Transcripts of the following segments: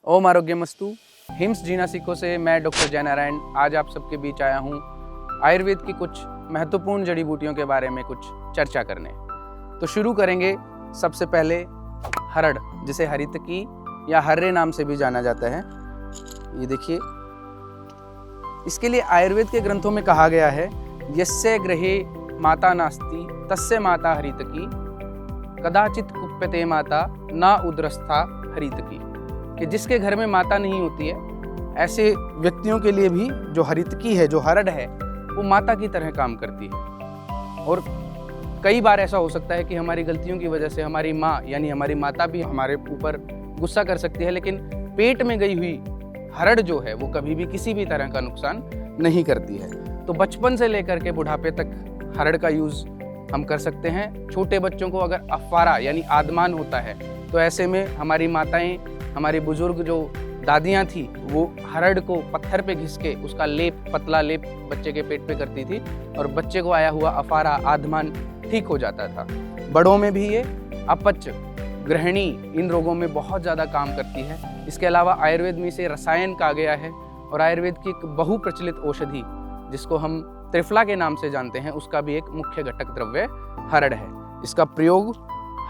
ओम आरोग्यमस्तु। Hymns जीना सीखो से मैं डॉक्टर जयनारायण आज आप सबके बीच आया हूँ आयुर्वेद की कुछ महत्वपूर्ण जड़ी बूटियों के बारे में कुछ चर्चा करने। तो शुरू करेंगे सबसे पहले हरड़, जिसे हरितकी या हर्रे नाम से भी जाना जाता है। ये देखिए, इसके लिए आयुर्वेद के ग्रंथों में कहा गया है यस्य गृहे माता नास्ति तस्य माता हरितकी कदाचित कुप्यते माता ना उदरस्था हरितकी, कि जिसके घर में माता नहीं होती है ऐसे व्यक्तियों के लिए भी जो हरितकी है, जो हरड़ है, वो माता की तरह काम करती है। और कई बार ऐसा हो सकता है कि हमारी गलतियों की वजह से हमारी माँ यानी हमारी माता भी हमारे ऊपर गुस्सा कर सकती है, लेकिन पेट में गई हुई हरड़ जो है वो कभी भी किसी भी तरह का नुकसान नहीं करती है। तो बचपन से लेकर के बुढ़ापे तक हरड़ का यूज़ हम कर सकते हैं। छोटे बच्चों को अगर अफवारा यानी आदमान होता है तो ऐसे में हमारी माताएं, हमारी बुजुर्ग जो दादियां थी, वो हरड़ को पत्थर पे घिस के उसका लेप, पतला लेप बच्चे के पेट पे करती थी और बच्चे को आया हुआ अफारा, आदमान ठीक हो जाता था। बड़ों में भी ये अपच, गृहिणी, इन रोगों में बहुत ज़्यादा काम करती है। इसके अलावा आयुर्वेद में इसे रसायन कहा गया है और आयुर्वेद की एक बहुप्रचलित औषधि जिसको हम त्रिफला के नाम से जानते हैं, उसका भी एक मुख्य घटक द्रव्य हरड़ है। इसका प्रयोग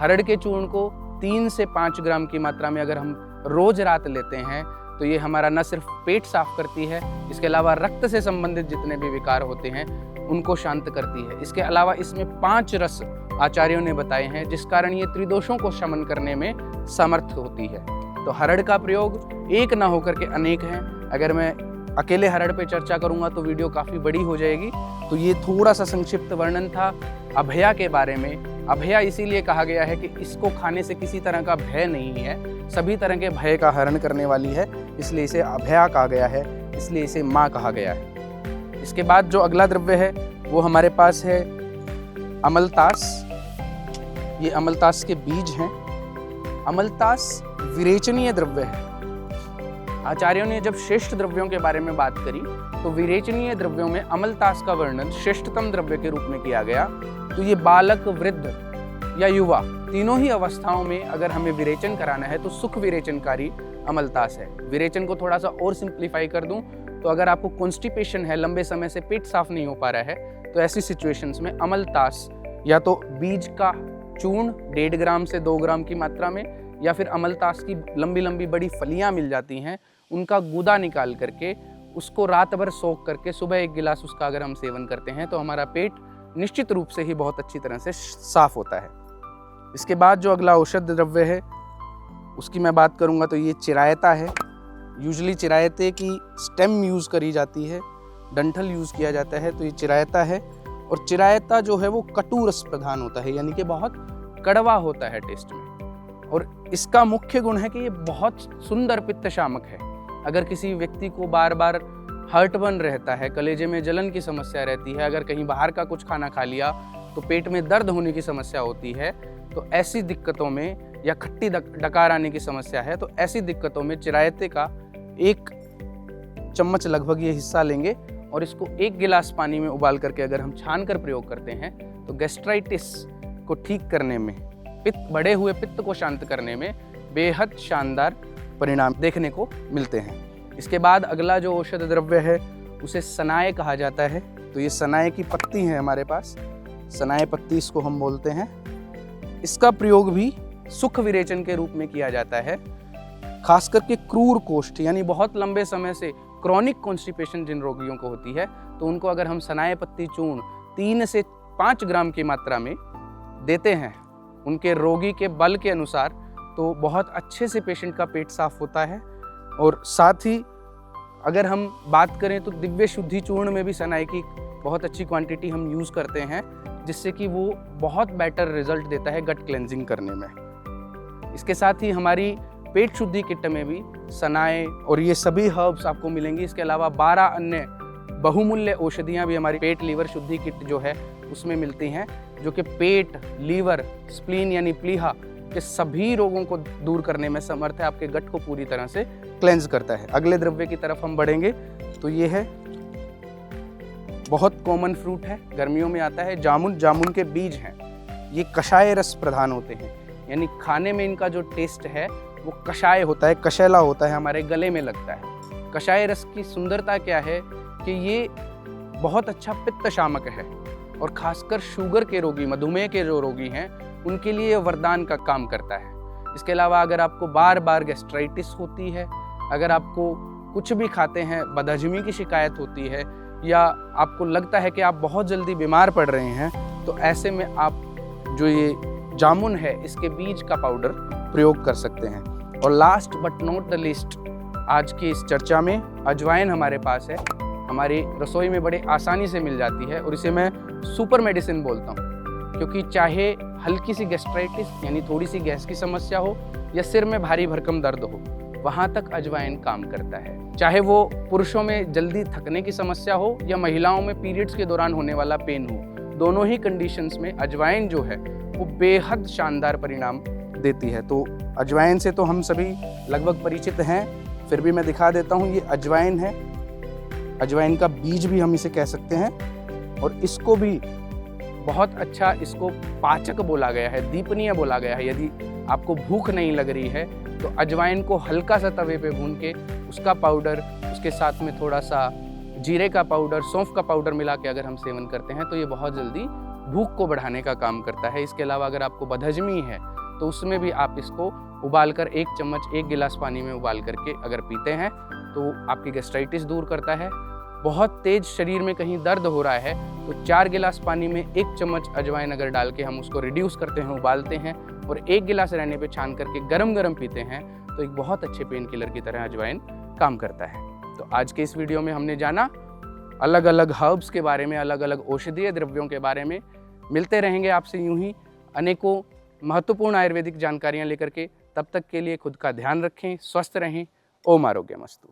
हरड़ के चूर्ण को 3 से 5 ग्राम की मात्रा में अगर हम रोज रात लेते हैं तो ये हमारा न सिर्फ पेट साफ करती है, इसके अलावा रक्त से संबंधित जितने भी विकार होते हैं उनको शांत करती है। इसके अलावा इसमें 5 रस आचार्यों ने बताए हैं जिस कारण ये त्रिदोषों को शमन करने में समर्थ होती है। तो हरड़ का प्रयोग एक ना होकर के अनेक हैं। अगर मैं अकेले हरड़ पे चर्चा करूंगा तो वीडियो काफ़ी बड़ी हो जाएगी। तो ये थोड़ा सा संक्षिप्त वर्णन था अभया के बारे में। अभया इसीलिए कहा गया है कि इसको खाने से किसी तरह का भय नहीं है, सभी तरह के भय का हरण करने वाली है, इसलिए इसे अभया कहा गया है, इसलिए इसे माँ कहा गया है। इसके बाद जो अगला द्रव्य है वो हमारे पास है अमलतास। ये अमलतास के बीज हैं। अमलतास विरेचनीय द्रव्य है। आचार्यों ने जब श्रेष्ठ द्रव्यों के बारे में बात करी तो विरेचनीय द्रव्यों में अमलतास का वर्णन श्रेष्ठतम द्रव्य के रूप में किया गया। तो ये बालक, वृद्ध या युवा, तीनों ही अवस्थाओं में अगर हमें विरेचन कराना है तो सुख विरेचनकारी अमलतास है। विरेचन को थोड़ा सा और सिंप्लीफाई कर दूं तो अगर आपको कॉन्स्टिपेशन है, लंबे समय से पेट साफ नहीं हो पा रहा है, तो ऐसी सिचुएशंस में अमलतास या तो बीज का चूर्ण 1.5 ग्राम से 2 ग्राम की मात्रा में, या फिर अमलतास की लंबी लंबी बड़ी फलियां मिल जाती हैं, उनका गूदा निकाल करके उसको रात भर सोख करके सुबह 1 गिलास उसका अगर हम सेवन करते हैं तो हमारा पेट निश्चित रूप से ही बहुत अच्छी तरह से साफ होता है। इसके बाद जो अगला औषध द्रव्य है उसकी मैं बात करूंगा तो ये चिरायता है। यूजुअली चिरायते की स्टेम यूज़ करी जाती है, डंठल यूज़ किया जाता है, तो ये चिरायता है। और चिरायता जो है वो कटु रस प्रधान होता है, यानी कि बहुत कड़वा होता है टेस्ट में। और इसका मुख्य गुण है कि ये बहुत सुंदर पित्त शामक है। अगर किसी व्यक्ति को बार बार हर्टबर्न रहता है, कलेजे में जलन की समस्या रहती है, अगर कहीं बाहर का कुछ खाना खा लिया तो पेट में दर्द होने की समस्या होती है, तो ऐसी दिक्कतों में, या खट्टी डकार आने की समस्या है, तो ऐसी दिक्कतों में चिरायते का 1 चम्मच लगभग ये हिस्सा लेंगे और इसको 1 गिलास पानी में उबाल करके अगर हम छान कर प्रयोग करते हैं तो गैस्ट्राइटिस को ठीक करने में, बढ़े हुए पित्त को शांत करने में बेहद शानदार परिणाम देखने को मिलते हैं। इसके बाद अगला जो औषध द्रव्य है उसे सनाए कहा जाता है। तो ये सनाए की पत्ती है हमारे पास, सनाए पत्ती इसको हम बोलते हैं। इसका प्रयोग भी सुख विरेचन के रूप में किया जाता है। खास करके क्रूर कोष्ठ यानी बहुत लंबे समय से क्रॉनिक कॉन्स्टिपेशन जिन रोगियों को होती है, तो उनको अगर हम सनाए पत्ती चूर्ण 3 से 5 ग्राम की मात्रा में देते हैं उनके रोगी के बल के अनुसार, तो बहुत अच्छे से पेशेंट का पेट साफ होता है। और साथ ही अगर हम बात करें तो दिव्य शुद्धि चूर्ण में भी सनाए की बहुत अच्छी क्वांटिटी हम यूज़ करते हैं, जिससे कि वो बहुत बेटर रिजल्ट देता है गट क्लेंजिंग करने में। इसके साथ ही हमारी पेट शुद्धि किट में भी सनाए और ये सभी हर्ब्स आपको मिलेंगी। इसके अलावा 12 अन्य बहुमूल्य औषधियाँ भी हमारी पेट लीवर शुद्धि किट जो है उसमें मिलती हैं, जो कि पेट, लीवर, स्प्लीन यानी प्लीहा के सभी रोगों को दूर करने में समर्थ है, आपके गट को पूरी तरह से क्लेंज करता है। अगले द्रव्य की तरफ हम बढ़ेंगे तो ये है, बहुत कॉमन फ्रूट है, गर्मियों में आता है, जामुन। जामुन के बीज हैं, ये कषाय रस प्रधान होते हैं, यानी खाने में इनका जो टेस्ट है वो कषाय होता है, कशैला होता है, हमारे गले में लगता है। कषाय रस की सुंदरता क्या है कि ये बहुत अच्छा पित्त शामक है और खासकर शुगर के रोगी, मधुमेह के जो रोगी हैं उनके लिए वरदान का काम करता है। इसके अलावा अगर आपको बार बार गैस्ट्राइटिस होती है, अगर आपको कुछ भी खाते हैं बदहजमी की शिकायत होती है, या आपको लगता है कि आप बहुत जल्दी बीमार पड़ रहे हैं, तो ऐसे में आप जो ये जामुन है इसके बीज का पाउडर प्रयोग कर सकते हैं। और last but not the least, आज की इस चर्चा में अजवाइन हमारे पास है, हमारी रसोई में बड़े आसानी से मिल जाती है और इसे मैं सुपर मेडिसिन बोलता हूँ, क्योंकि चाहे हल्की सी गैस्ट्राइटिस यानी थोड़ी सी गैस की समस्या हो या सिर में भारी भरकम दर्द हो, वहाँ तक अजवाइन काम करता है। चाहे वो पुरुषों में जल्दी थकने की समस्या हो या महिलाओं में पीरियड्स के दौरान होने वाला पेन हो, दोनों ही कंडीशंस में अजवाइन जो है वो बेहद शानदार परिणाम देती है। तो अजवाइन से तो हम सभी लगभग परिचित हैं, फिर भी मैं दिखा देता हूँ। ये अजवाइन है, अजवाइन का बीज भी हम इसे कह सकते हैं, और इसको भी बहुत अच्छा, इसको पाचक बोला गया है, दीपनीय बोला गया है। यदि आपको भूख नहीं लग रही है तो अजवाइन को हल्का सा तवे पे भून के उसका पाउडर, उसके साथ में थोड़ा सा जीरे का पाउडर, सौंफ का पाउडर मिला के अगर हम सेवन करते हैं तो ये बहुत जल्दी भूख को बढ़ाने का काम करता है। इसके अलावा अगर आपको बदहजमी है तो उसमें भी आप इसको उबाल कर 1 चम्मच 1 गिलास पानी में उबाल करके अगर पीते हैं तो आपकी गैस्ट्राइटिस दूर करता है। बहुत तेज शरीर में कहीं दर्द हो रहा है तो 4 गिलास पानी में 1 चम्मच अजवाइन अगर डाल के हम उसको रिड्यूस करते हैं, उबालते हैं और 1 गिलास रहने पे छान करके गरम गरम पीते हैं तो एक बहुत अच्छे पेन किलर की तरह अजवाइन काम करता है। तो आज के इस वीडियो में हमने जाना अलग अलग हर्ब्स के बारे में, अलग अलग औषधीय द्रव्यों के बारे में। मिलते रहेंगे आपसे यूं ही अनेकों महत्वपूर्ण आयुर्वेदिक जानकारियाँ लेकर के। तब तक के लिए खुद का ध्यान रखें, स्वस्थ रहें। ओम आरोग्यमस्तु।